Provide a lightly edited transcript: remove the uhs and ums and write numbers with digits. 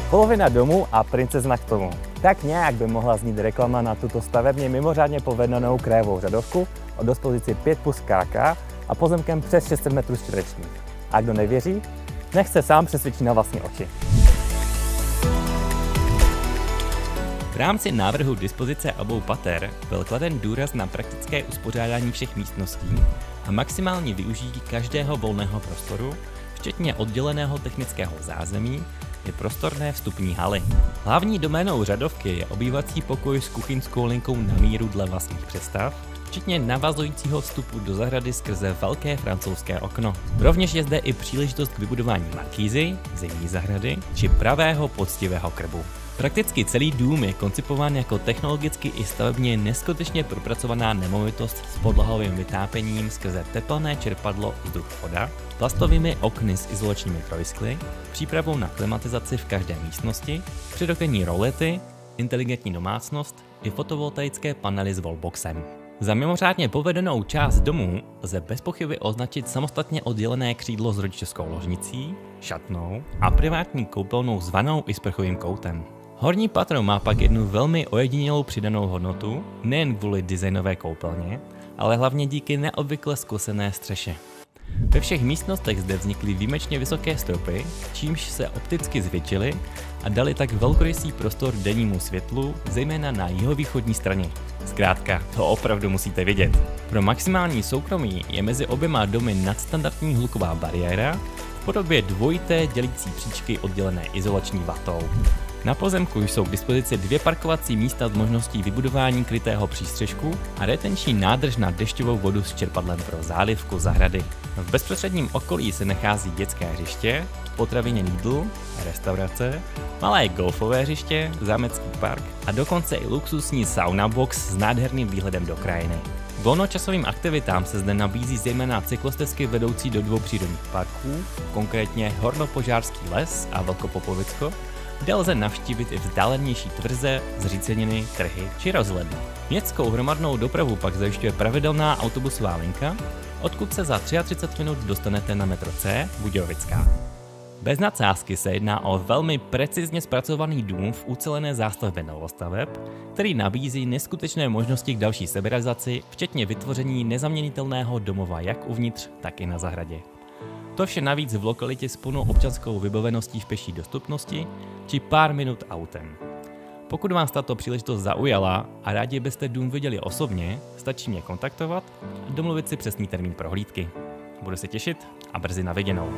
Polovina domu a princezna k tomu. Tak nějak by mohla znít reklama na tuto stavebně mimořádně povedenou krajovou řadovku o dispozici 5+ KK a pozemkem přes 600 metrů čtverečních. A kdo nevěří, nech se sám přesvědčí na vlastní oči. V rámci návrhu dispozice obou pater byl kladen důraz na praktické uspořádání všech místností a maximální využití každého volného prostoru, včetně odděleného technického zázemí, je prostorné vstupní haly. Hlavní doménou řadovky je obývací pokoj s kuchyňskou linkou na míru dle vlastních představ, včetně navazujícího vstupu do zahrady skrze velké francouzské okno. Rovněž je zde i příležitost k vybudování markýzy, zimní zahrady či pravého poctivého krbu. Prakticky celý dům je koncipován jako technologicky i stavebně neskutečně propracovaná nemovitost s podlahovým vytápěním skrze tepelné čerpadlo vzduch-voda, plastovými okny s izolačními trojskly, přípravou na klimatizaci v každé místnosti, předokenní rolety, inteligentní domácnost i fotovoltaické panely s wallboxem. Za mimořádně povedenou část domu lze bez pochyby označit samostatně oddělené křídlo s rodičovskou ložnicí, šatnou a privátní koupelnou zvanou i sprchovým koutem. Horní patro má pak jednu velmi ojedinělou přidanou hodnotu, nejen kvůli designové koupelně, ale hlavně díky neobvykle skosené střeše. Ve všech místnostech zde vznikly výjimečně vysoké stropy, čímž se opticky zvětšily a dali tak velkorysý prostor dennímu světlu, zejména na jihovýchodní straně. Zkrátka, to opravdu musíte vidět. Pro maximální soukromí je mezi oběma domy nadstandardní hluková bariéra v podobě dvojité dělící příčky oddělené izolační vatou. Na pozemku jsou k dispozici 2 parkovací místa s možností vybudování krytého přístřešku a retenční nádrž na dešťovou vodu s čerpadlem pro zálivku zahrady. V bezprostředním okolí se nachází dětské hřiště, potravině Lidl, restaurace, malé golfové hřiště, zámecký park a dokonce i luxusní sauna box s nádherným výhledem do krajiny. Volnočasovým aktivitám se zde nabízí zejména cyklostezky vedoucí do 2 přírodních parků, konkrétně Hornopožárský les a Velkopopovicko, kde lze navštívit i vzdálenější tvrze, zříceniny, trhy či rozhledny. Městskou hromadnou dopravu pak zajišťuje pravidelná autobusová linka, odkud se za 33 minut dostanete na metro C Budějovická. Bez nadsázky se jedná o velmi precizně zpracovaný dům v ucelené zástavbě novostaveb, který nabízí neskutečné možnosti k další seberealizaci, včetně vytvoření nezaměnitelného domova jak uvnitř, tak i na zahradě. To vše navíc v lokalitě s plnou občanskou vybaveností v peší dostupnosti či pár minut autem. Pokud vás tato příležitost zaujala a rádi byste dům viděli osobně, stačí mě kontaktovat a domluvit si přesný termín prohlídky. Budu se těšit a brzy na viděnou.